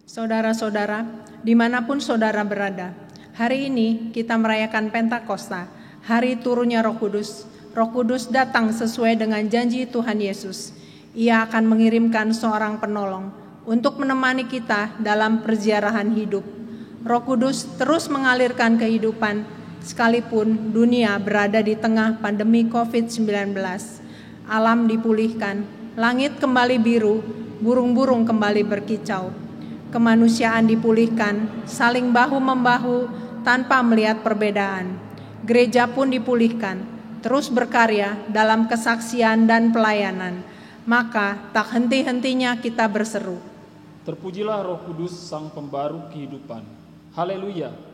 Saudara-saudara, dimanapun saudara berada, hari ini kita merayakan Pentakosta, hari turunnya Roh Kudus. Roh Kudus datang sesuai dengan janji Tuhan Yesus. Ia akan mengirimkan seorang penolong untuk menemani kita dalam perziarahan hidup. Roh Kudus terus mengalirkan kehidupan sekalipun dunia berada di tengah pandemi COVID-19. Alam dipulihkan, langit kembali biru, burung-burung kembali berkicau. Kemanusiaan dipulihkan, saling bahu-membahu tanpa melihat perbedaan. Gereja pun dipulihkan, terus berkarya dalam kesaksian dan pelayanan. Maka tak henti-hentinya kita berseru, terpujilah Roh Kudus, Sang Pembaru kehidupan. Haleluya.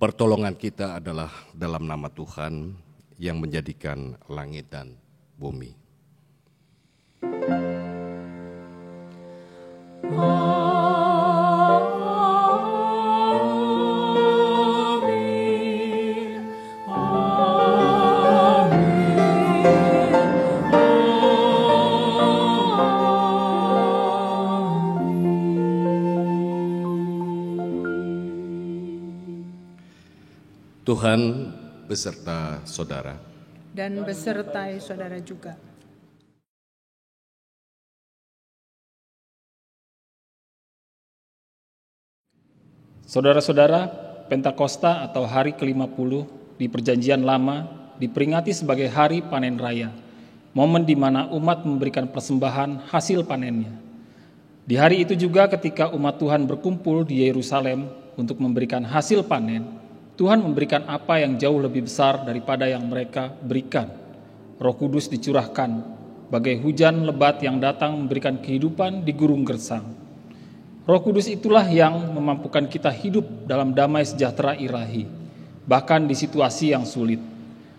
Pertolongan kita adalah dalam nama Tuhan yang menjadikan langit dan bumi. Tuhan beserta saudara dan besertai saudara juga. Saudara-saudara, Pentakosta atau hari ke-50 di Perjanjian Lama diperingati sebagai hari panen raya, momen di mana umat memberikan persembahan hasil panennya. Di hari itu juga ketika umat Tuhan berkumpul di Yerusalem untuk memberikan hasil panen, Tuhan memberikan apa yang jauh lebih besar daripada yang mereka berikan. Roh Kudus dicurahkan bagai hujan lebat yang datang memberikan kehidupan di gurun gersang. Roh Kudus itulah yang memampukan kita hidup dalam damai sejahtera ilahi, bahkan di situasi yang sulit.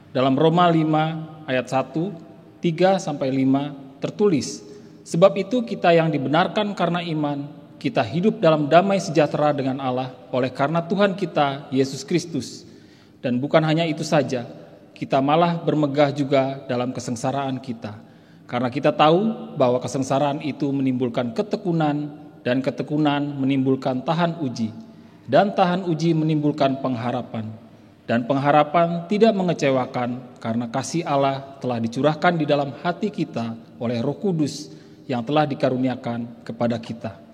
Dalam Roma 5 ayat 1, 3-5 tertulis, sebab itu kita yang dibenarkan karena iman, kita hidup dalam damai sejahtera dengan Allah oleh karena Tuhan kita, Yesus Kristus. Dan bukan hanya itu saja, kita malah bermegah juga dalam kesengsaraan kita. Karena kita tahu bahwa kesengsaraan itu menimbulkan ketekunan, dan ketekunan menimbulkan tahan uji. Dan tahan uji menimbulkan pengharapan. Dan pengharapan tidak mengecewakan karena kasih Allah telah dicurahkan di dalam hati kita oleh Roh Kudus yang telah dikaruniakan kepada kita.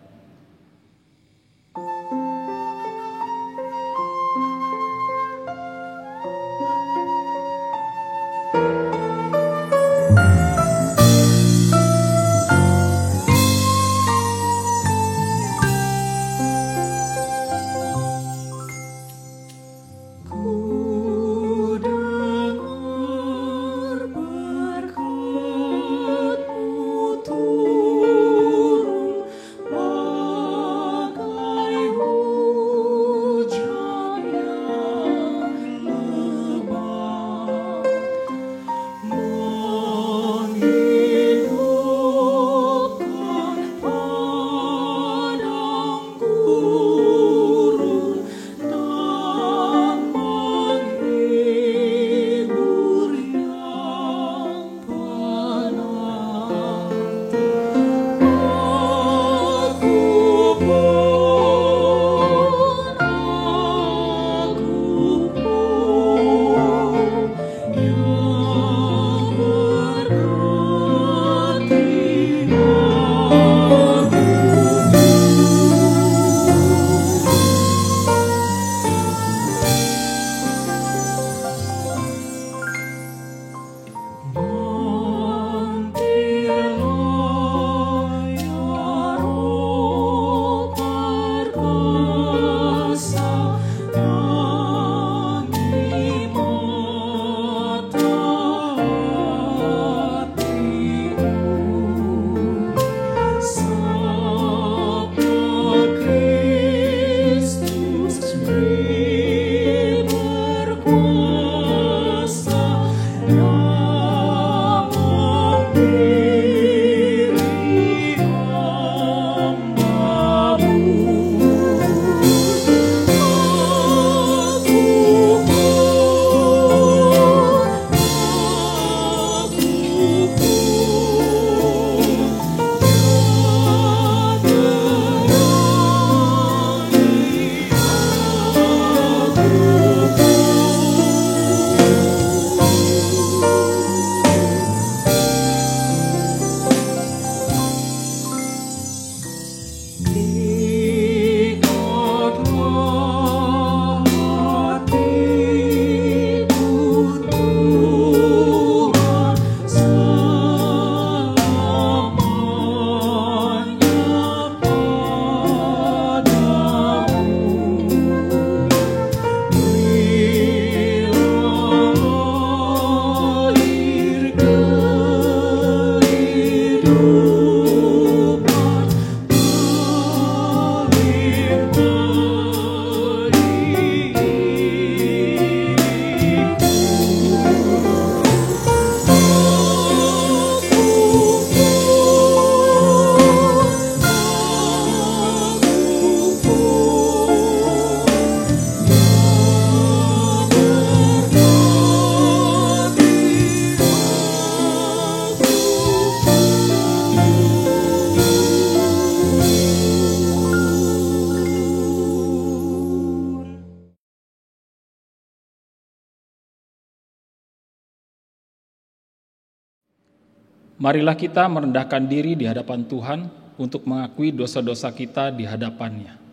Marilah kita merendahkan diri di hadapan Tuhan untuk mengakui dosa-dosa kita di hadapan-Nya.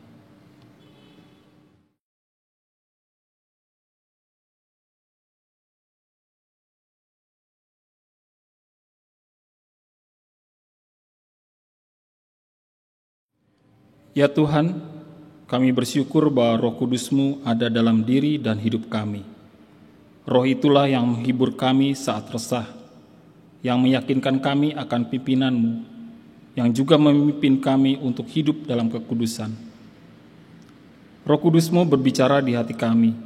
Ya Tuhan, kami bersyukur bahwa Roh Kudus-Mu ada dalam diri dan hidup kami. Roh itulah yang menghibur kami saat resah, yang meyakinkan kami akan pimpinan-Mu, yang juga memimpin kami untuk hidup dalam kekudusan. Roh Kudus-Mu berbicara di hati kami,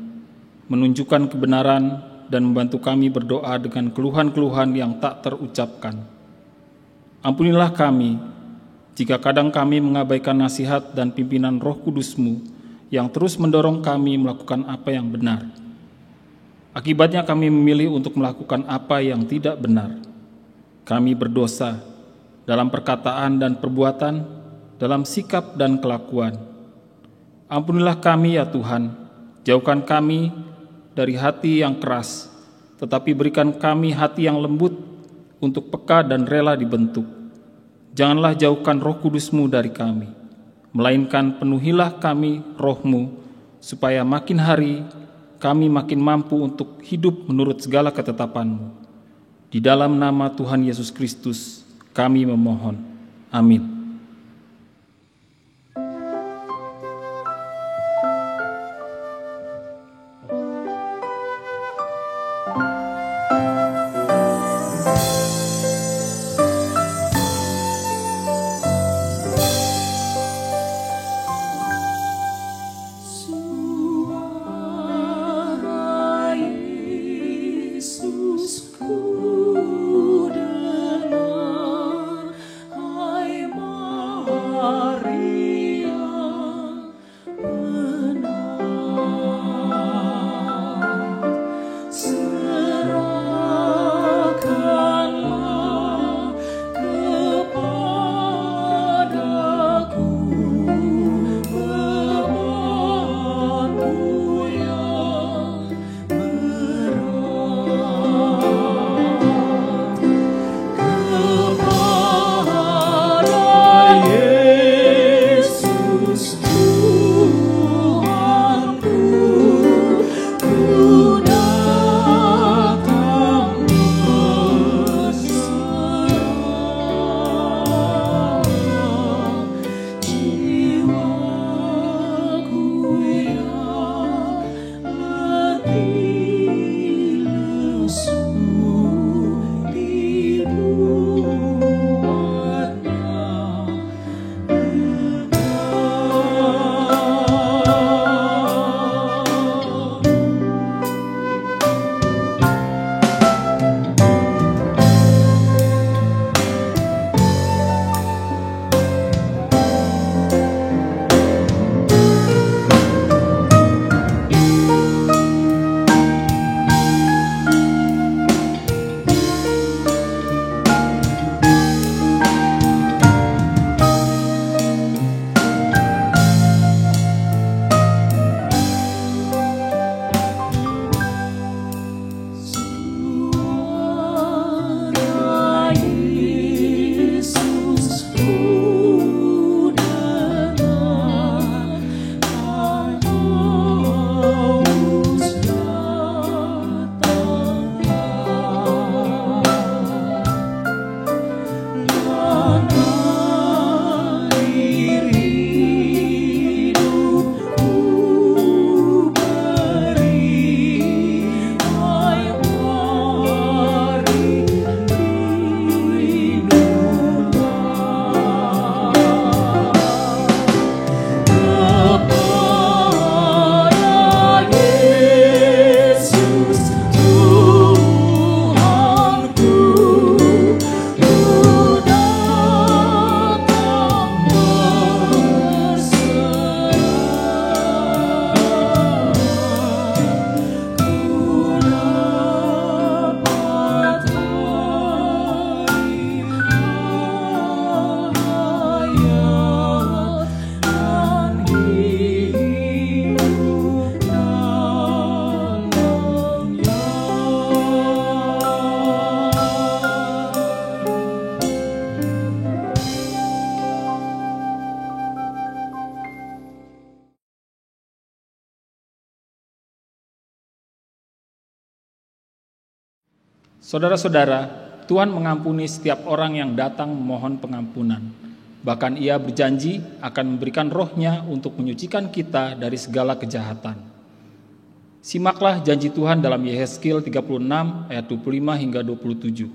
menunjukkan kebenaran dan membantu kami berdoa dengan keluhan-keluhan yang tak terucapkan. Ampunilah kami, jika kadang kami mengabaikan nasihat dan pimpinan Roh Kudus-Mu yang terus mendorong kami melakukan apa yang benar. Akibatnya kami memilih untuk melakukan apa yang tidak benar. Kami berdosa dalam perkataan dan perbuatan, dalam sikap dan kelakuan. Ampunilah kami ya Tuhan, jauhkan kami dari hati yang keras, tetapi berikan kami hati yang lembut untuk peka dan rela dibentuk. Janganlah jauhkan Roh Kudus-Mu dari kami, melainkan penuhilah kami Roh-Mu, supaya makin hari kami makin mampu untuk hidup menurut segala ketetapan-Mu. Di dalam nama Tuhan Yesus Kristus kami memohon. Amin. Yesusku dengar, hai Saudara-saudara, Tuhan mengampuni setiap orang yang datang memohon pengampunan. Bahkan Ia berjanji akan memberikan Roh-Nya untuk menyucikan kita dari segala kejahatan. Simaklah janji Tuhan dalam Yehezkiel 36 ayat 25 hingga 27.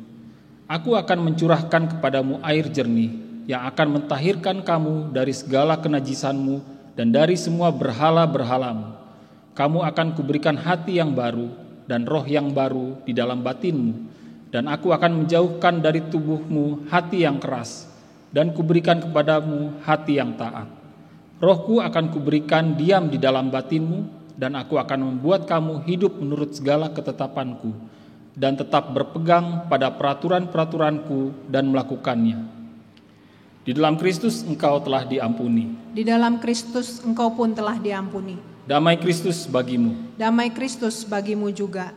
Aku akan mencurahkan kepadamu air jernih yang akan mentahirkan kamu dari segala kenajisanmu dan dari semua berhala-berhalamu. Kamu akan kuberikan hati yang baru dan roh yang baru di dalam batinmu, dan aku akan menjauhkan dari tubuhmu hati yang keras, dan kuberikan kepadamu hati yang taat. Rohku akan kuberikan diam di dalam batinmu, dan aku akan membuat kamu hidup menurut segala ketetapanku, dan tetap berpegang pada peraturan-peraturanku dan melakukannya. Di dalam Kristus engkau telah diampuni. Di dalam Kristus engkau pun telah diampuni. Damai Kristus bagimu. Damai Kristus bagimu juga.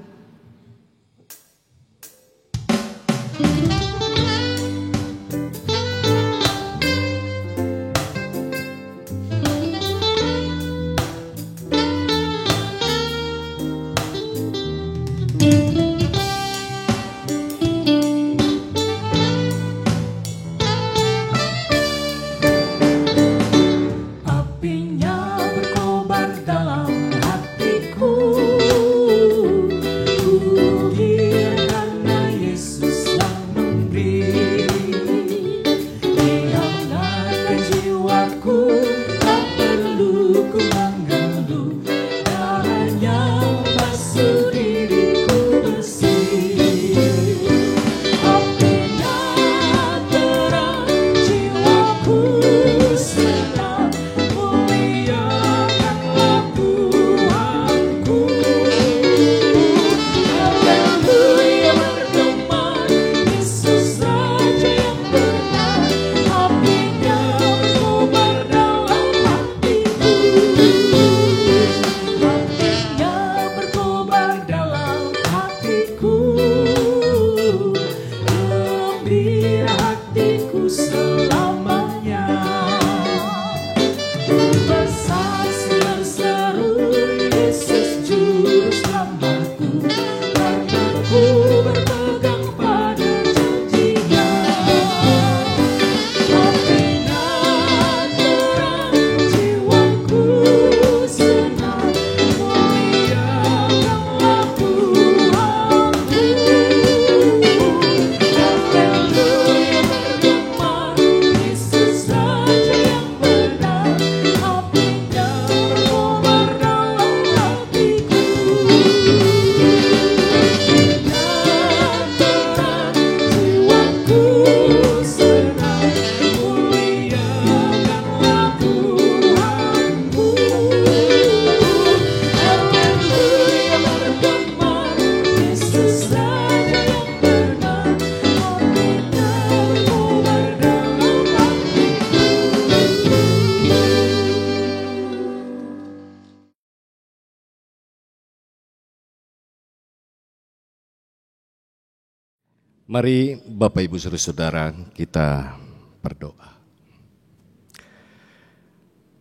Mari Bapak Ibu Saudara kita berdoa.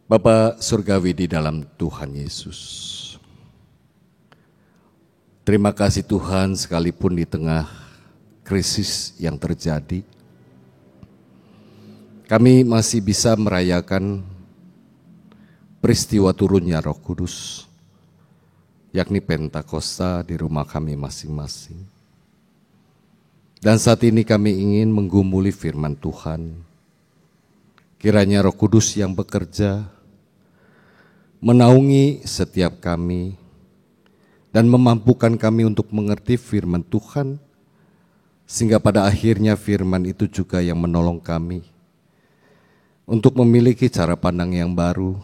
Bapa Surgawi di dalam Tuhan Yesus, terima kasih Tuhan, sekalipun di tengah krisis yang terjadi, kami masih bisa merayakan peristiwa turunnya Roh Kudus, yakni Pentakosta di rumah kami masing-masing. Dan saat ini kami ingin menggumuli firman Tuhan. Kiranya Roh Kudus yang bekerja menaungi setiap kami dan memampukan kami untuk mengerti firman Tuhan, sehingga pada akhirnya firman itu juga yang menolong kami untuk memiliki cara pandang yang baru,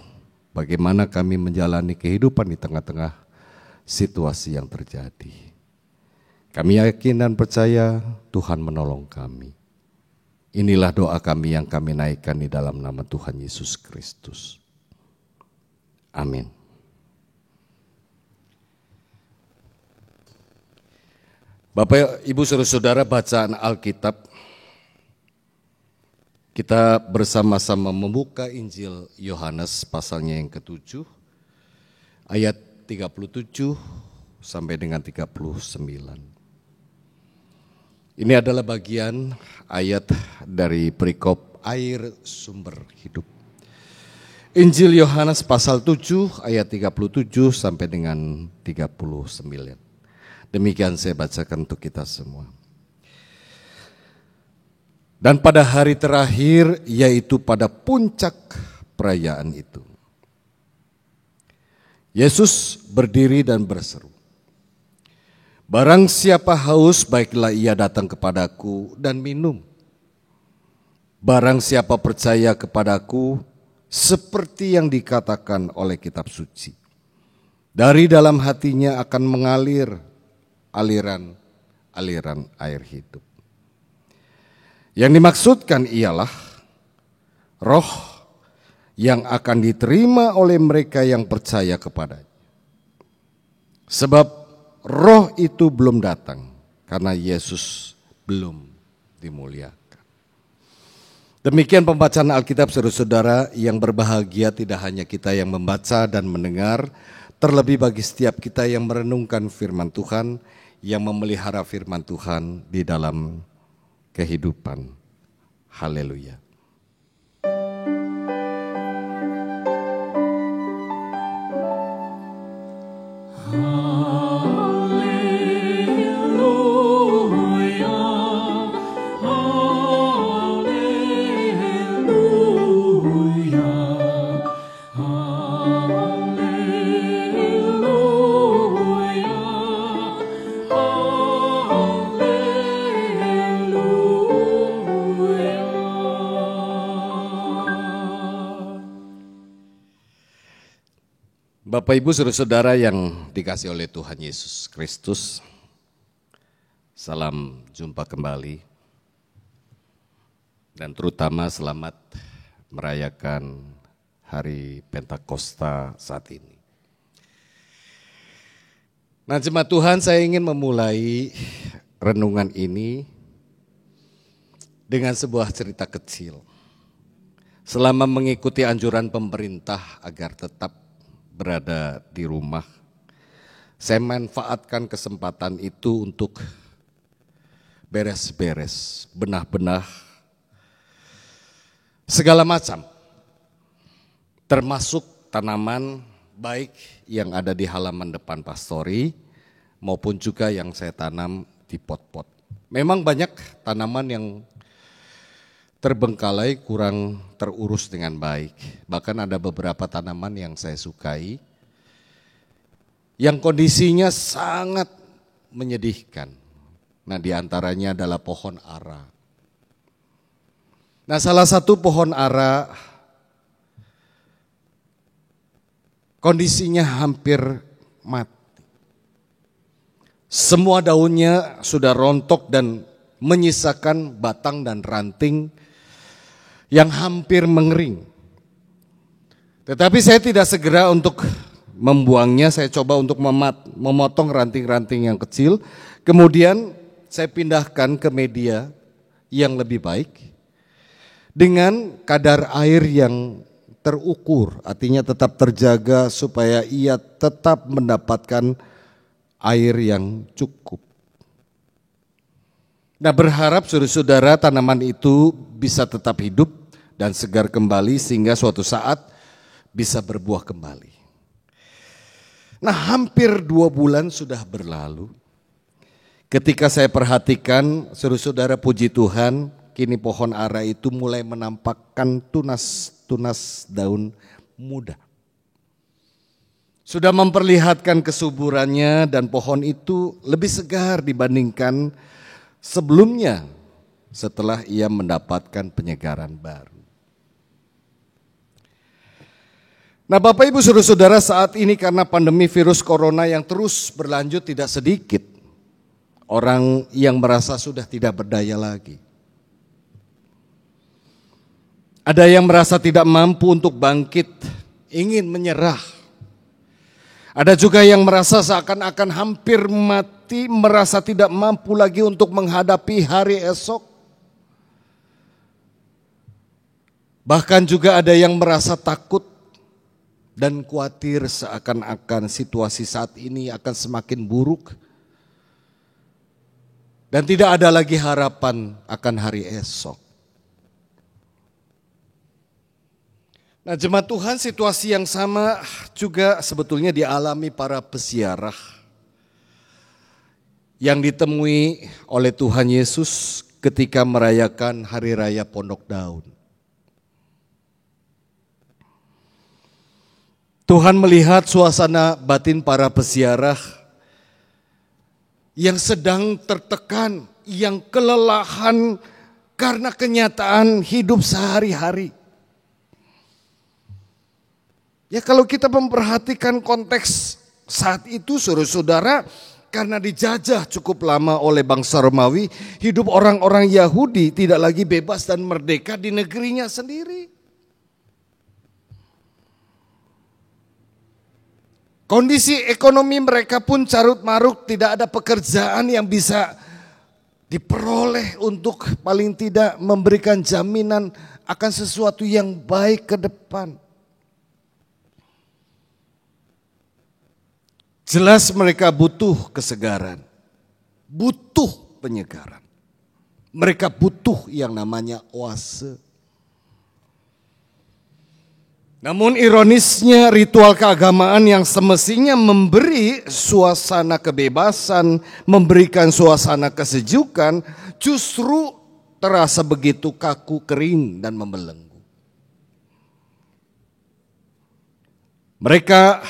bagaimana kami menjalani kehidupan di tengah-tengah situasi yang terjadi. Kami yakin dan percaya Tuhan menolong kami. Inilah doa kami yang kami naikkan di dalam nama Tuhan Yesus Kristus. Amin. Bapak, Ibu, Saudara-saudara, bacaan Alkitab kita bersama-sama membuka Injil Yohanes pasalnya yang ke-7 ayat 37 sampai dengan 39. Ini adalah bagian ayat dari perikop air sumber hidup. Injil Yohanes pasal 7 ayat 37 sampai dengan 39. Demikian saya bacakan untuk kita semua. Dan pada hari terakhir, yaitu pada puncak perayaan itu, Yesus berdiri dan berseru, "Barang siapa haus, baiklah ia datang kepadaku dan minum. Barang siapa percaya kepadaku, seperti yang dikatakan oleh kitab suci, dari dalam hatinya akan mengalir aliran air hidup." Yang dimaksudkan ialah roh yang akan diterima oleh mereka yang percaya kepadanya. Sebab roh itu belum datang karena Yesus belum dimuliakan. Demikian pembacaan Alkitab, saudara-saudara yang berbahagia. Tidak hanya kita yang membaca dan mendengar, terlebih bagi setiap kita yang merenungkan firman Tuhan, yang memelihara firman Tuhan di dalam kehidupan. Haleluya. Bapak Ibu saudara-saudara yang dikasihi oleh Tuhan Yesus Kristus, salam jumpa kembali dan terutama selamat merayakan hari Pentakosta saat ini. Nah, jemaat Tuhan, saya ingin memulai renungan ini dengan sebuah cerita kecil. Selama mengikuti anjuran pemerintah agar tetap berada di rumah, saya manfaatkan kesempatan itu untuk beres-beres, benah-benah segala macam, termasuk tanaman baik yang ada di halaman depan pastori maupun juga yang saya tanam di pot-pot. Memang banyak tanaman yang terbengkalai, kurang terurus dengan baik. Bahkan ada beberapa tanaman yang saya sukai, yang kondisinya sangat menyedihkan. Nah, di antaranya adalah pohon ara. Nah, salah satu pohon ara kondisinya hampir mati. Semua daunnya sudah rontok dan menyisakan batang dan ranting yang hampir mengering. Tetapi saya tidak segera untuk membuangnya, saya coba untuk memotong ranting-ranting yang kecil, kemudian saya pindahkan ke media yang lebih baik dengan kadar air yang terukur, artinya tetap terjaga supaya ia tetap mendapatkan air yang cukup. Nah, berharap saudara-saudara tanaman itu bisa tetap hidup dan segar kembali sehingga suatu saat bisa berbuah kembali. Nah, hampir 2 bulan sudah berlalu. Ketika saya perhatikan, saudara-saudara, puji Tuhan, kini pohon ara itu mulai menampakkan tunas-tunas daun muda. Sudah memperlihatkan kesuburannya dan pohon itu lebih segar dibandingkan sebelumnya setelah ia mendapatkan penyegaran baru. Nah, Bapak Ibu saudara-saudara, saat ini karena pandemi virus corona yang terus berlanjut, tidak sedikit orang yang merasa sudah tidak berdaya lagi. Ada yang merasa tidak mampu untuk bangkit, ingin menyerah. Ada juga yang merasa seakan-akan hampir mati, merasa tidak mampu lagi untuk menghadapi hari esok. Bahkan juga ada yang merasa takut dan khawatir seakan-akan situasi saat ini akan semakin buruk. Dan tidak ada lagi harapan akan hari esok. Nah, jemaat Tuhan, situasi yang sama juga sebetulnya dialami para peziarah yang ditemui oleh Tuhan Yesus ketika merayakan Hari Raya Pondok Daun. Tuhan melihat suasana batin para peziarah yang sedang tertekan, yang kelelahan karena kenyataan hidup sehari-hari. Ya, kalau kita memperhatikan konteks saat itu, saudara-saudara, karena dijajah cukup lama oleh bangsa Romawi, hidup orang-orang Yahudi tidak lagi bebas dan merdeka di negerinya sendiri. Kondisi ekonomi mereka pun carut-marut, tidak ada pekerjaan yang bisa diperoleh untuk paling tidak memberikan jaminan akan sesuatu yang baik ke depan. Jelas mereka butuh kesegaran, butuh penyegaran. Mereka butuh yang namanya oase. Namun ironisnya ritual keagamaan yang semestinya memberi suasana kebebasan, memberikan suasana kesejukan, justru terasa begitu kaku, kering, dan membelenggu. Mereka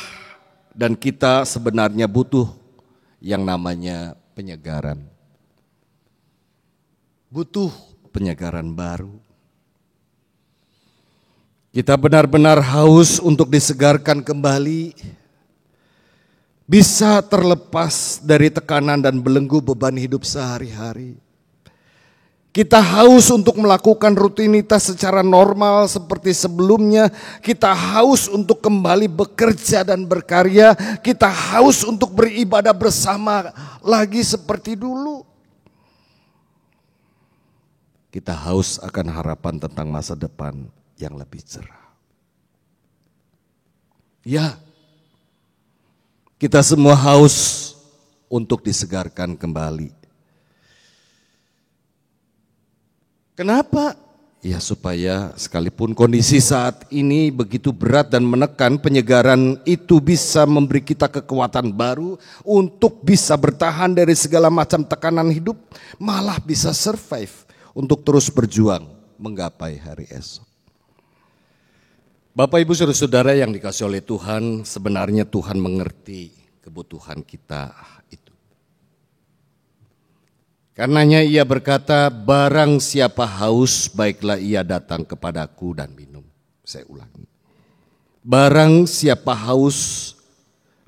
dan kita sebenarnya butuh yang namanya penyegaran. Butuh penyegaran baru. Kita benar-benar haus untuk disegarkan kembali, bisa terlepas dari tekanan dan belenggu beban hidup sehari-hari. Kita haus untuk melakukan rutinitas secara normal seperti sebelumnya. Kita haus untuk kembali bekerja dan berkarya. Kita haus untuk beribadah bersama lagi seperti dulu. Kita haus akan harapan tentang masa depan yang lebih cerah. Ya, kita semua haus untuk disegarkan kembali. Kenapa? Ya, supaya sekalipun kondisi saat ini begitu berat dan menekan, penyegaran itu bisa memberi kita kekuatan baru untuk bisa bertahan dari segala macam tekanan hidup, malah bisa survive untuk terus berjuang menggapai hari esok. Bapak, Ibu, saudara-saudara yang dikasihi oleh Tuhan, sebenarnya Tuhan mengerti kebutuhan kita itu. Karenanya ia berkata, barang siapa haus, baiklah ia datang kepadaku dan minum. Saya ulangi. Barang siapa haus,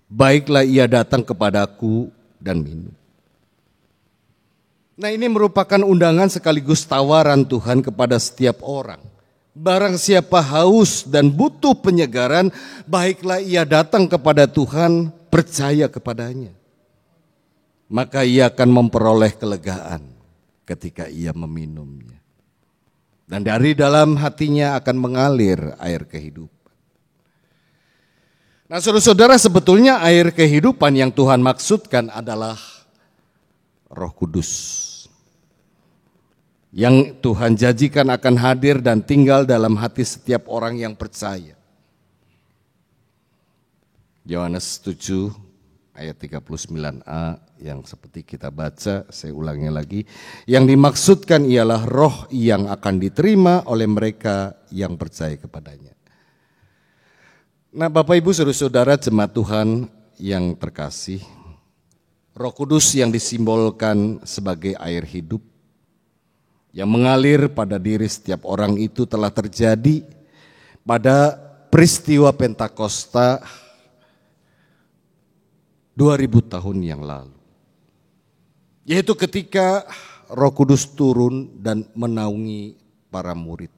baiklah ia datang kepadaku dan minum. Nah, ini merupakan undangan sekaligus tawaran Tuhan kepada setiap orang. Barang siapa haus dan butuh penyegaran, baiklah ia datang kepada Tuhan, percaya kepadanya. Maka ia akan memperoleh kelegaan ketika ia meminumnya. Dan dari dalam hatinya akan mengalir air kehidupan. Nah, saudara-saudara, sebetulnya air kehidupan yang Tuhan maksudkan adalah Roh Kudus. Yang Tuhan janjikan akan hadir dan tinggal dalam hati setiap orang yang percaya. Yohanes 7 ayat 39a yang seperti kita baca, saya ulangi lagi. Yang dimaksudkan ialah roh yang akan diterima oleh mereka yang percaya kepadanya. Nah, Bapak, Ibu, saudara-saudara, jemaat Tuhan yang terkasih, Roh Kudus yang disimbolkan sebagai air hidup yang mengalir pada diri setiap orang itu telah terjadi pada peristiwa Pentakosta 2000 tahun yang lalu. Yaitu ketika Roh Kudus turun dan menaungi para murid.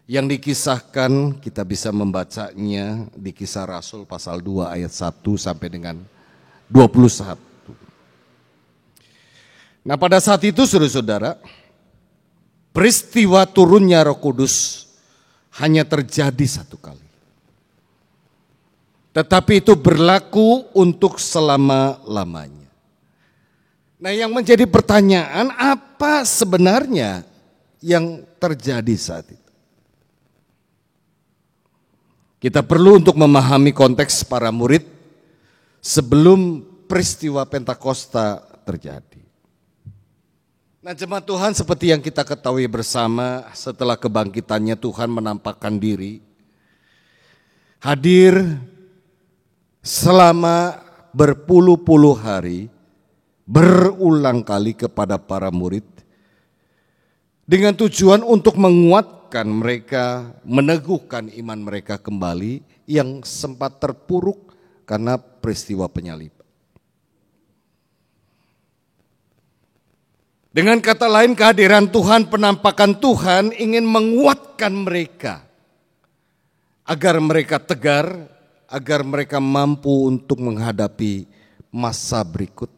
Yang dikisahkan, kita bisa membacanya di Kisah Rasul pasal 2 ayat 1 sampai dengan 21. Nah, pada saat itu saudara-saudara, peristiwa turunnya Roh Kudus hanya terjadi satu kali. Tetapi itu berlaku untuk selama-lamanya. Nah, yang menjadi pertanyaan, apa sebenarnya yang terjadi saat itu? Kita perlu untuk memahami konteks para murid sebelum peristiwa Pentakosta terjadi. Nah, jemaat Tuhan, seperti yang kita ketahui bersama, setelah kebangkitannya Tuhan menampakkan diri, hadir selama berpuluh-puluh hari, berulang kali kepada para murid, dengan tujuan untuk menguatkan mereka, meneguhkan iman mereka kembali yang sempat terpuruk karena peristiwa penyaliban. Dengan kata lain, kehadiran Tuhan, penampakan Tuhan ingin menguatkan mereka agar mereka tegar, agar mereka mampu untuk menghadapi masa berikut.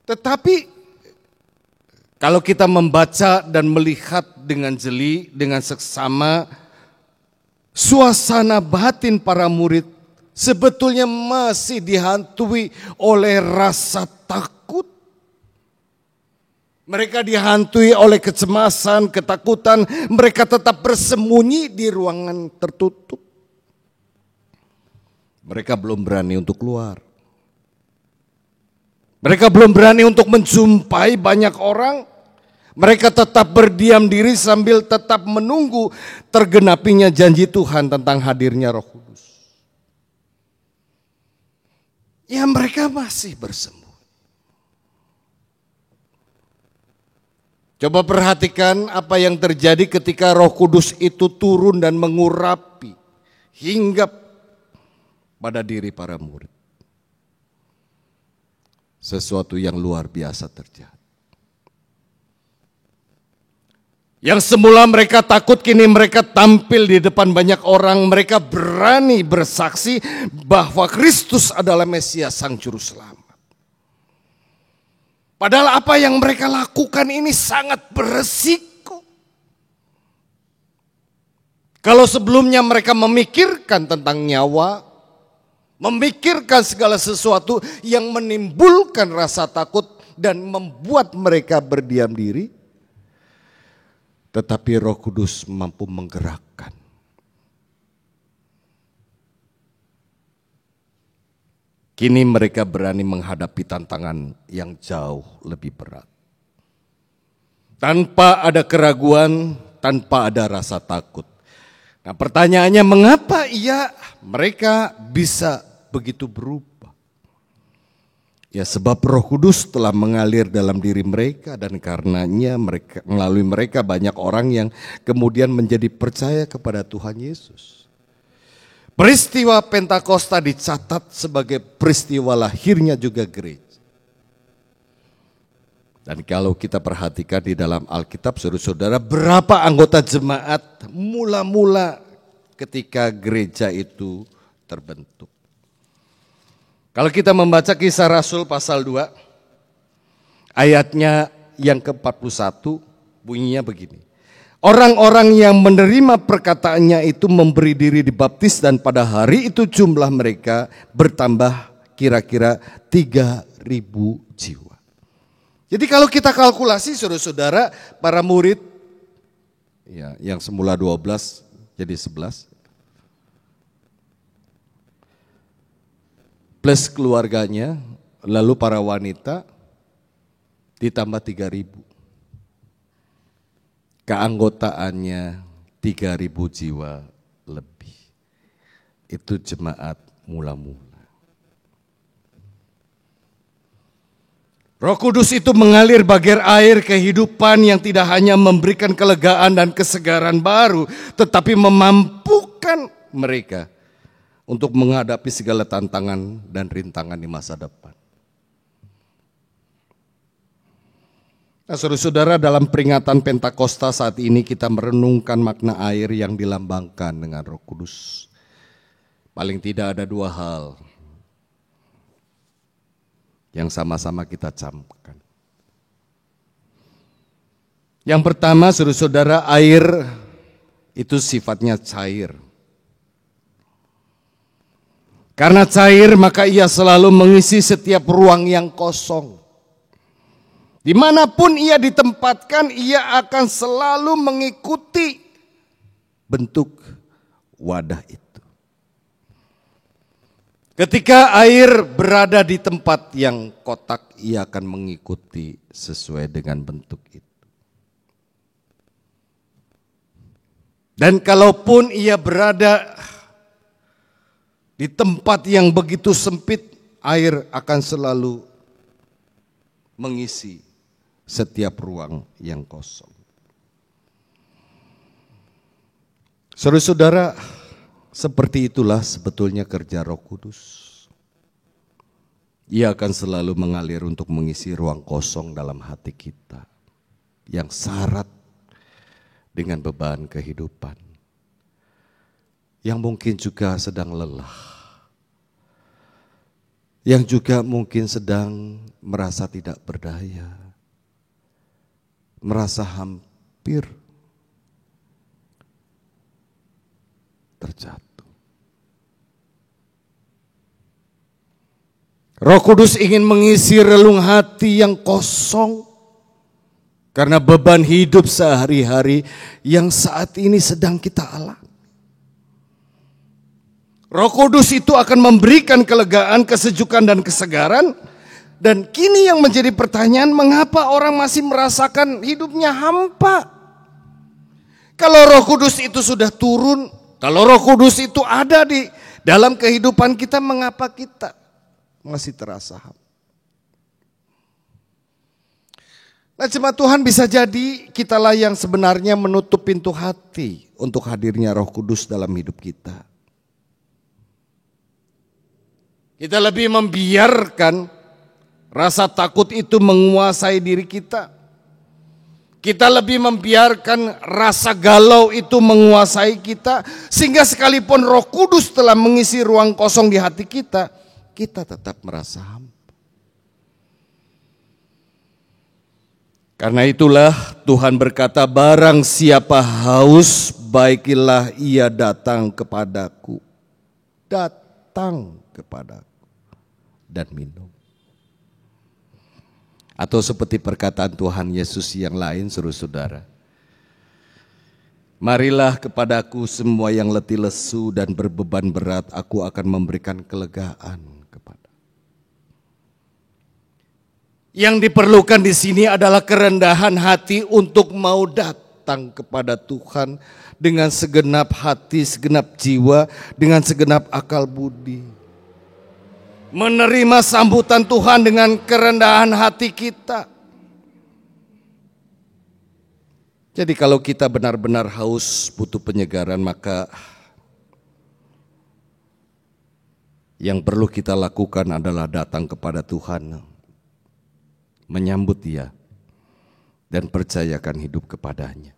Tetapi kalau kita membaca dan melihat dengan jeli, dengan seksama, suasana batin para murid sebetulnya masih dihantui oleh rasa takut. Mereka dihantui oleh kecemasan, ketakutan. Mereka tetap bersembunyi di ruangan tertutup. Mereka belum berani untuk keluar. Mereka belum berani untuk menjumpai banyak orang. Mereka tetap berdiam diri sambil tetap menunggu tergenapinya janji Tuhan tentang hadirnya Roh Kudus. Ya, mereka masih bersembunyi. Coba perhatikan apa yang terjadi ketika Roh Kudus itu turun dan mengurapi hingga pada diri para murid. Sesuatu yang luar biasa terjadi. Yang semula mereka takut, kini mereka tampil di depan banyak orang. Mereka berani bersaksi bahwa Kristus adalah Mesias, Sang Juru Selamat. Padahal apa yang mereka lakukan ini sangat beresiko. Kalau sebelumnya mereka memikirkan tentang nyawa, memikirkan segala sesuatu yang menimbulkan rasa takut dan membuat mereka berdiam diri, tetapi Roh Kudus mampu menggerakkan. Kini mereka berani menghadapi tantangan yang jauh lebih berat. Tanpa ada keraguan, tanpa ada rasa takut. Nah, pertanyaannya, mengapa mereka bisa begitu berubah? Ya, sebab Roh Kudus telah mengalir dalam diri mereka, dan karenanya melalui mereka banyak orang yang kemudian menjadi percaya kepada Tuhan Yesus. Peristiwa Pentakosta dicatat sebagai peristiwa lahirnya juga gereja. Dan kalau kita perhatikan di dalam Alkitab, saudara-saudara, berapa anggota jemaat mula-mula ketika gereja itu terbentuk. Kalau kita membaca Kisah Rasul pasal 2, ayatnya yang ke-41, bunyinya begini. Orang-orang yang menerima perkataannya itu memberi diri dibaptis, dan pada hari itu jumlah mereka bertambah kira-kira 3.000 jiwa. Jadi kalau kita kalkulasi, saudara-saudara, para murid ya, yang semula 12 jadi 11. Plus keluarganya, lalu para wanita ditambah 3.000. Keanggotaannya 3.000 jiwa lebih. Itu jemaat mula-mula. Roh Kudus itu mengalir bagai air kehidupan yang tidak hanya memberikan kelegaan dan kesegaran baru, tetapi memampukan mereka untuk menghadapi segala tantangan dan rintangan di masa depan. Nah, saudara-saudara, dalam peringatan Pentakosta saat ini kita merenungkan makna air yang dilambangkan dengan Roh Kudus. Paling tidak ada dua hal yang sama-sama kita camkan. Yang pertama, saudara-saudara, air itu sifatnya cair. Karena cair, maka ia selalu mengisi setiap ruang yang kosong. Dimanapun ia ditempatkan, ia akan selalu mengikuti bentuk wadah itu. Ketika air berada di tempat yang kotak, ia akan mengikuti sesuai dengan bentuk itu. Dan kalaupun ia berada di tempat yang begitu sempit, air akan selalu mengisi setiap ruang yang kosong. Saudara-saudara, seperti itulah sebetulnya kerja Roh Kudus. Ia akan selalu mengalir untuk mengisi ruang kosong dalam hati kita yang syarat dengan beban kehidupan, yang mungkin juga sedang lelah, yang juga mungkin sedang merasa tidak berdaya, merasa hampir terjatuh. Roh Kudus ingin mengisi relung hati yang kosong karena beban hidup sehari-hari yang saat ini sedang kita alami. Roh Kudus itu akan memberikan kelegaan, kesejukan, dan kesegaran. Dan kini yang menjadi pertanyaan, mengapa orang masih merasakan hidupnya hampa? Kalau Roh Kudus itu sudah turun, kalau Roh Kudus itu ada di dalam kehidupan kita, mengapa kita masih terasa hampa? Nah, jemaat Tuhan, bisa jadi kitalah yang sebenarnya menutup pintu hati untuk hadirnya Roh Kudus dalam hidup kita. Kita lebih membiarkan rasa takut itu menguasai diri kita. Kita lebih membiarkan rasa galau itu menguasai kita, sehingga sekalipun Roh Kudus telah mengisi ruang kosong di hati kita, kita tetap merasa hampa. Karena itulah Tuhan berkata, barang siapa haus, baiklah ia datang kepadaku. Datang kepadaku dan minum. Atau seperti perkataan Tuhan Yesus yang lain, saudara, marilah kepadaku semua yang letih lesu dan berbeban berat, aku akan memberikan kelegaan kepada. Yang diperlukan di sini adalah kerendahan hati untuk mau datang kepada Tuhan dengan segenap hati, segenap jiwa, dengan segenap akal budi. Menerima sambutan Tuhan dengan kerendahan hati kita. Jadi kalau kita benar-benar haus butuh penyegaran, maka yang perlu kita lakukan adalah datang kepada Tuhan, menyambut Dia, dan percayakan hidup kepadanya.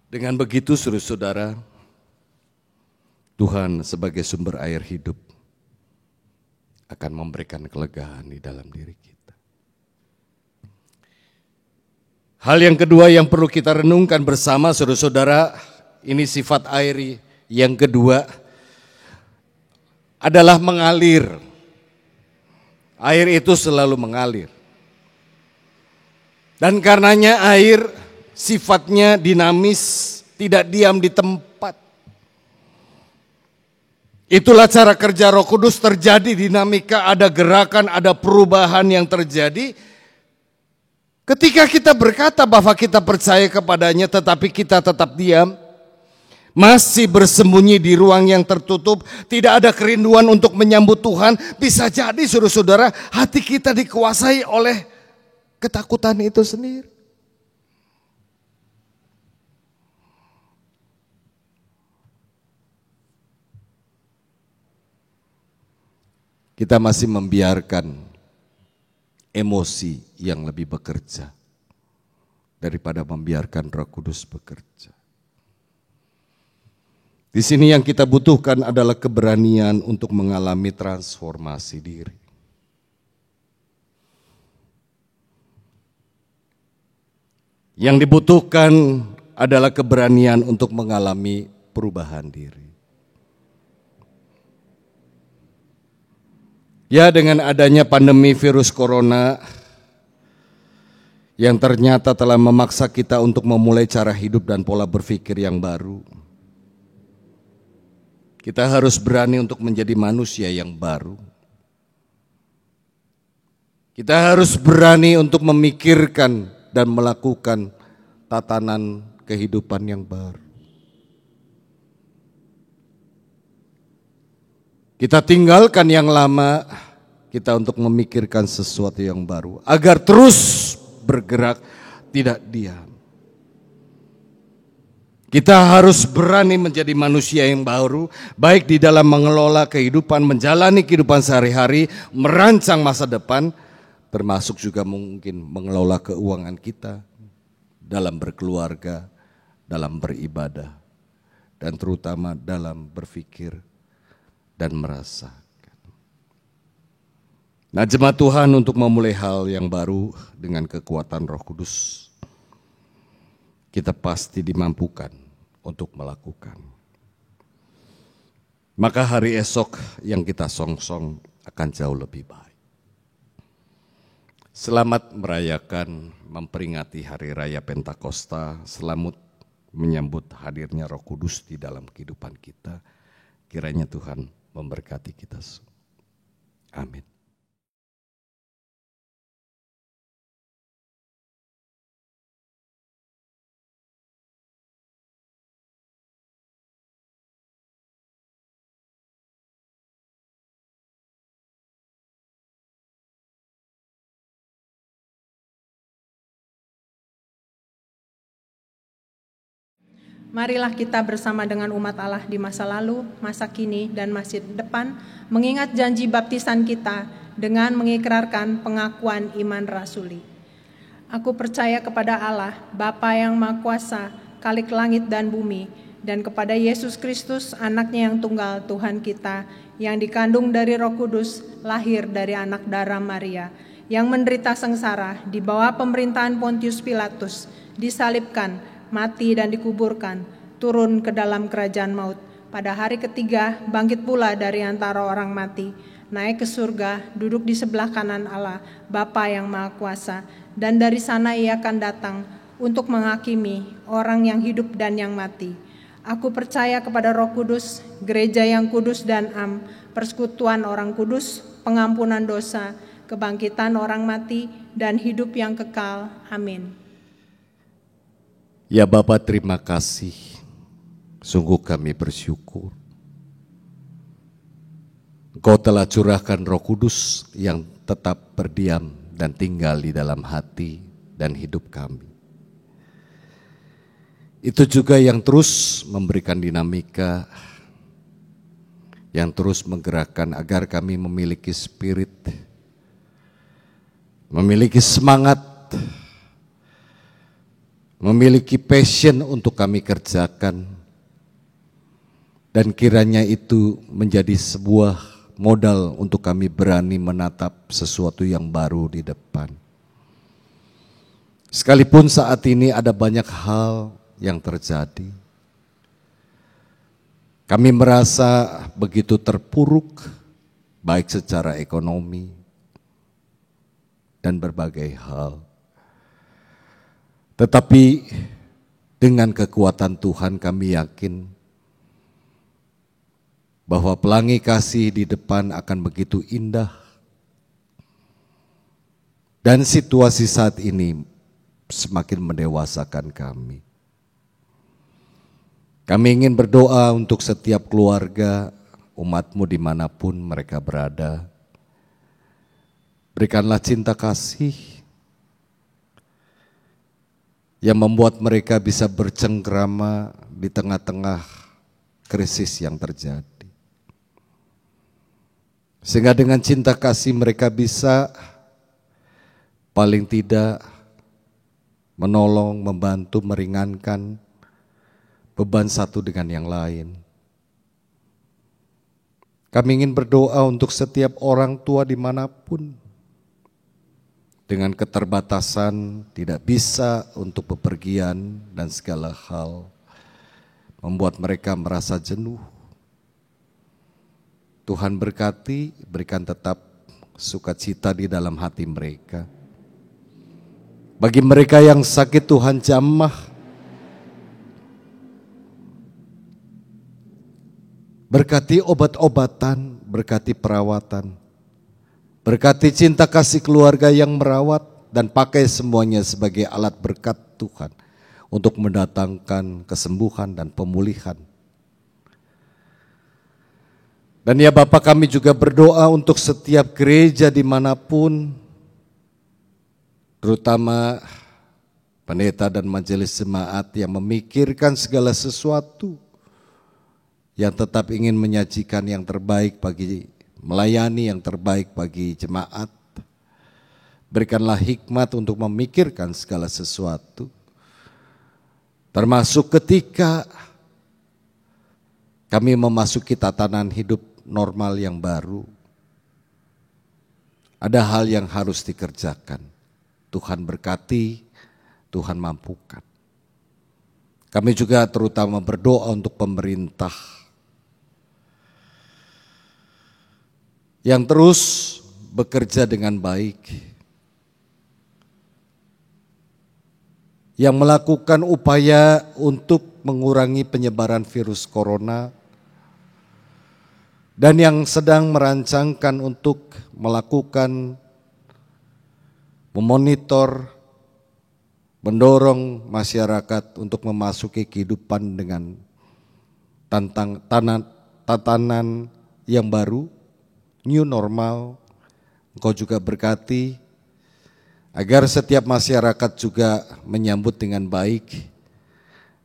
Dengan begitu, saudara-saudara, Tuhan sebagai sumber air hidup akan memberikan kelegaan di dalam diri kita. Hal yang kedua yang perlu kita renungkan bersama, saudara-saudara, ini sifat air yang kedua adalah mengalir. Air itu selalu mengalir. Dan karenanya air sifatnya dinamis, tidak diam di tempat. Itulah cara kerja Roh Kudus, terjadi dinamika, ada gerakan, ada perubahan yang terjadi. Ketika kita berkata bahwa kita percaya kepadanya tetapi kita tetap diam, masih bersembunyi di ruang yang tertutup, tidak ada kerinduan untuk menyambut Tuhan, bisa jadi saudara-saudara hati kita dikuasai oleh ketakutan itu sendiri. Kita masih membiarkan emosi yang lebih bekerja daripada membiarkan Roh Kudus bekerja. Di sini yang kita butuhkan adalah keberanian untuk mengalami transformasi diri. Yang dibutuhkan adalah keberanian untuk mengalami perubahan diri. Ya, dengan adanya pandemi virus corona yang ternyata telah memaksa kita untuk memulai cara hidup dan pola berpikir yang baru. Kita harus berani untuk menjadi manusia yang baru. Kita harus berani untuk memikirkan dan melakukan tatanan kehidupan yang baru. Kita tinggalkan yang lama, kita untuk memikirkan sesuatu yang baru, agar terus bergerak, tidak diam. Kita harus berani menjadi manusia yang baru, baik di dalam mengelola kehidupan, menjalani kehidupan sehari-hari, merancang masa depan, termasuk juga mungkin mengelola keuangan kita, dalam berkeluarga, dalam beribadah, dan terutama dalam berpikir dan merasakan. Nah, jemaat Tuhan, untuk memulai hal yang baru dengan kekuatan Roh Kudus, kita pasti dimampukan untuk melakukan. Maka hari esok yang kita songsong akan jauh lebih baik. Selamat merayakan, memperingati Hari Raya Pentakosta, selamat menyambut hadirnya Roh Kudus di dalam kehidupan kita. Kiranya Tuhan memberkati kita semua. Amin. Marilah kita bersama dengan umat Allah di masa lalu, masa kini, dan masa depan, mengingat janji baptisan kita dengan mengikrarkan pengakuan iman rasuli. Aku percaya kepada Allah, Bapa yang Maha Kuasa, Khalik langit dan bumi, dan kepada Yesus Kristus, anaknya yang tunggal, Tuhan kita, yang dikandung dari Roh Kudus, lahir dari anak darah Maria, yang menderita sengsara di bawah pemerintahan Pontius Pilatus, disalibkan, mati dan dikuburkan, turun ke dalam kerajaan maut. Pada hari ketiga bangkit pula dari antara orang mati, naik ke surga, duduk di sebelah kanan Allah, Bapa yang Maha Kuasa, dan dari sana ia akan datang untuk menghakimi orang yang hidup dan yang mati. Aku percaya kepada Roh Kudus, gereja yang kudus dan am, persekutuan orang kudus, pengampunan dosa, kebangkitan orang mati, dan hidup yang kekal. Amin. Ya Bapa, terima kasih. Sungguh kami bersyukur. Engkau telah curahkan Roh Kudus yang tetap berdiam dan tinggal di dalam hati dan hidup kami. Itu juga yang terus memberikan dinamika, yang terus menggerakkan agar kami memiliki spirit, memiliki semangat, memiliki passion untuk kami kerjakan, dan kiranya itu menjadi sebuah modal untuk kami berani menatap sesuatu yang baru di depan. Sekalipun saat ini ada banyak hal yang terjadi, kami merasa begitu terpuruk, baik secara ekonomi dan berbagai hal. Tetapi dengan kekuatan Tuhan kami yakin bahwa pelangi kasih di depan akan begitu indah. Dan situasi saat ini semakin mendewasakan kami. Kami ingin berdoa untuk setiap keluarga, umat-Mu dimanapun mereka berada. Berikanlah cinta kasih yang membuat mereka bisa bercengkrama di tengah-tengah krisis yang terjadi. Sehingga dengan cinta kasih mereka bisa paling tidak menolong, membantu, meringankan beban satu dengan yang lain. Kami ingin berdoa untuk setiap orang tua dimanapun, dengan keterbatasan tidak bisa untuk bepergian dan segala hal membuat mereka merasa jenuh. Tuhan berkati, berikan tetap sukacita di dalam hati mereka. Bagi mereka yang sakit, Tuhan jamah. Berkati obat-obatan, berkati perawatan, berkati cinta kasih keluarga yang merawat, dan pakai semuanya sebagai alat berkat Tuhan untuk mendatangkan kesembuhan dan pemulihan. Dan ya Bapa, kami juga berdoa untuk setiap gereja dimanapun, terutama pendeta dan majelis jemaat yang memikirkan segala sesuatu, yang tetap ingin menyajikan yang terbaik bagi, melayani yang terbaik bagi jemaat. Berikanlah hikmat untuk memikirkan segala sesuatu, termasuk ketika kami memasuki tatanan hidup normal yang baru. Ada hal yang harus dikerjakan. Tuhan berkati, Tuhan mampukan. Kami juga terutama berdoa untuk pemerintah yang terus bekerja dengan baik, yang melakukan upaya untuk mengurangi penyebaran virus corona, dan yang sedang merancangkan untuk melakukan memonitor, mendorong masyarakat untuk memasuki kehidupan dengan tatanan yang baru, new normal. Engkau juga berkati agar setiap masyarakat juga menyambut dengan baik,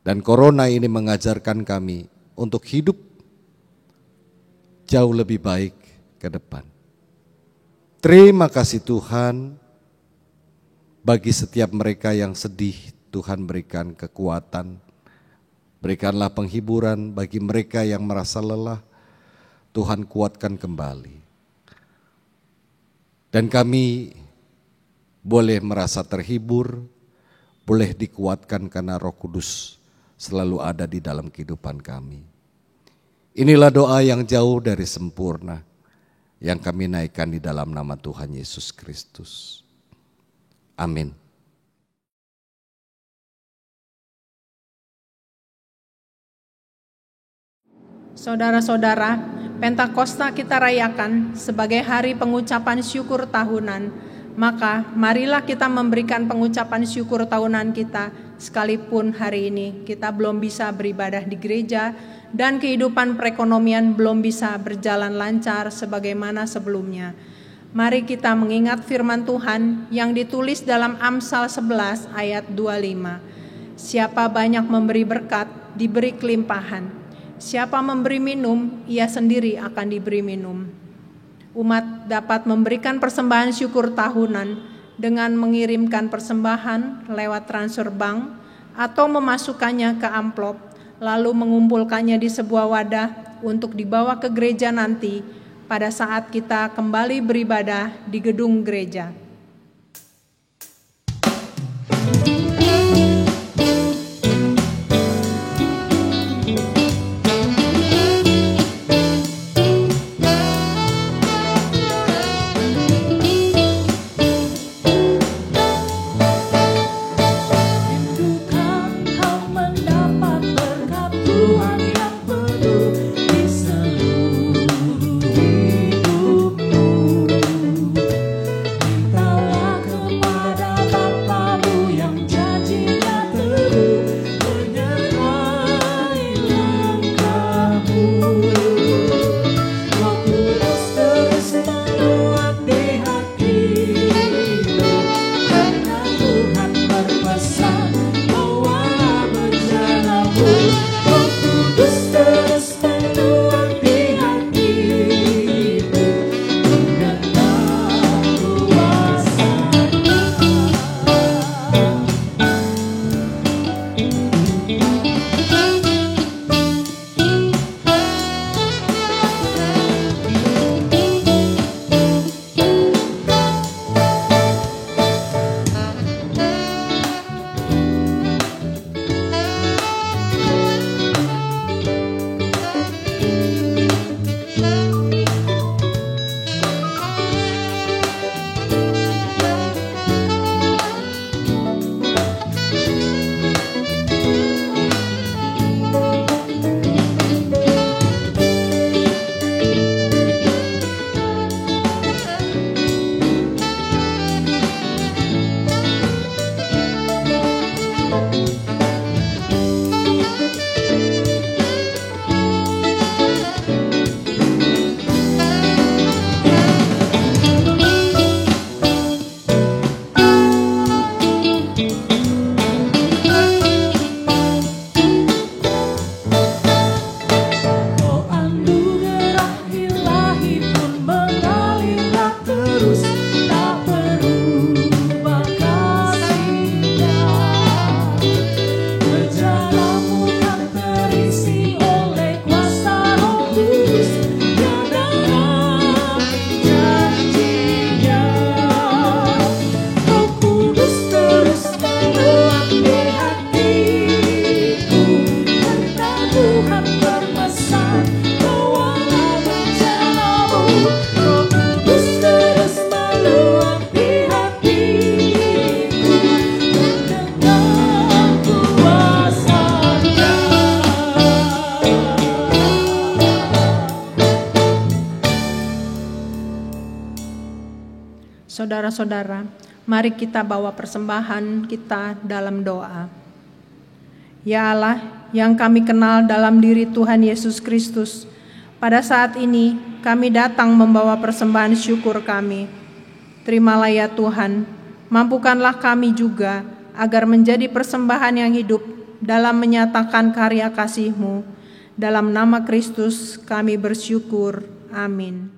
dan corona ini mengajarkan kami untuk hidup jauh lebih baik ke depan. Terima kasih Tuhan. Bagi setiap mereka yang sedih, Tuhan berikan kekuatan, berikanlah penghiburan. Bagi mereka yang merasa lelah, Tuhan kuatkan kembali. Dan kami boleh merasa terhibur, boleh dikuatkan karena Roh Kudus selalu ada di dalam kehidupan kami. Inilah doa yang jauh dari sempurna, yang kami naikkan di dalam nama Tuhan Yesus Kristus. Amin. Saudara-saudara, Pentakosta kita rayakan sebagai hari pengucapan syukur tahunan. Maka marilah kita memberikan pengucapan syukur tahunan kita, sekalipun hari ini kita belum bisa beribadah di gereja dan kehidupan perekonomian belum bisa berjalan lancar sebagaimana sebelumnya. Mari kita mengingat firman Tuhan yang ditulis dalam Amsal 11 ayat 25. Siapa banyak memberi berkat, diberi kelimpahan. Siapa memberi minum, ia sendiri akan diberi minum. Umat dapat memberikan persembahan syukur tahunan dengan mengirimkan persembahan lewat transfer bank atau memasukkannya ke amplop, lalu mengumpulkannya di sebuah wadah untuk dibawa ke gereja nanti pada saat kita kembali beribadah di gedung gereja. Roh Kudus terus meluap di hatiku dengan kuasa-Nya. Saudara-saudara, mari kita bawa persembahan kita dalam doa. Ya Allah, yang kami kenal dalam diri Tuhan Yesus Kristus, pada saat ini kami datang membawa persembahan syukur kami. Terimalah ya Tuhan, mampukanlah kami juga agar menjadi persembahan yang hidup dalam menyatakan karya kasih-Mu. Dalam nama Kristus kami bersyukur. Amin.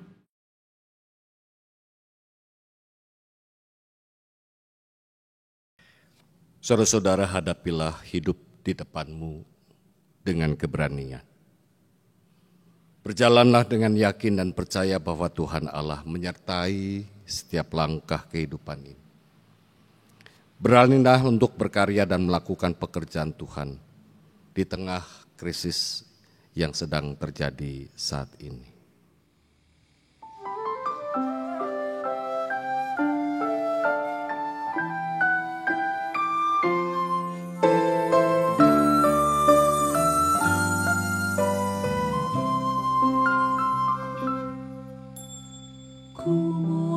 Saudara-saudara, hadapilah hidup di depanmu dengan keberanian. Berjalanlah dengan yakin dan percaya bahwa Tuhan Allah menyertai setiap langkah kehidupan ini. Beranilah untuk berkarya dan melakukan pekerjaan Tuhan di tengah krisis yang sedang terjadi saat ini. Kepada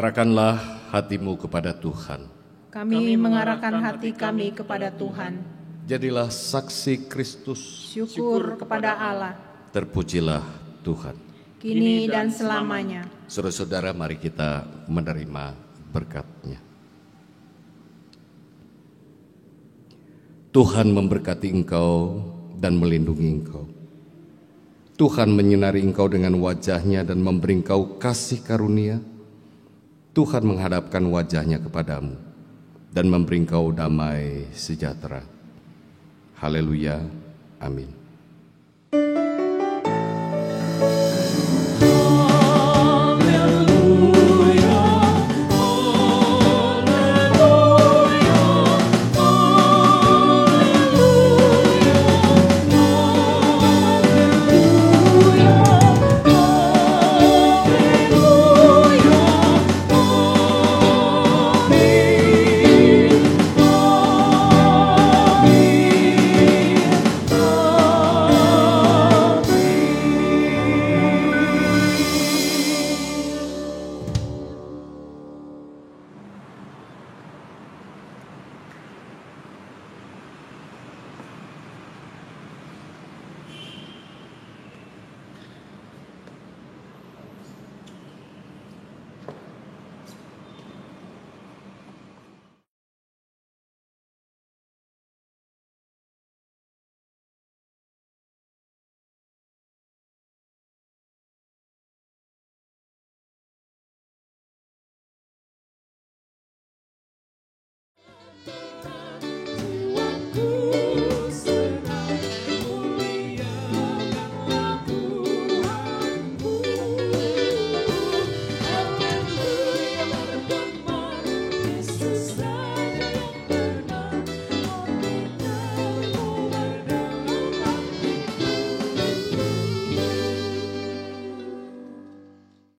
Arahkanlah hatimu kepada Tuhan. Kami mengarahkan hati kami kepada Tuhan. Jadilah saksi Kristus. Syukur kepada Allah, Terpujilah Tuhan. kini dan selamanya. Saudara-saudara, mari kita menerima berkat-Nya. Tuhan memberkati engkau dan melindungi engkau. Tuhan menyinari engkau dengan wajah-Nya dan memberi engkau kasih karunia. Tuhan menghadapkan wajah-Nya kepadamu dan memberi engkau damai sejahtera. Haleluya. Amin.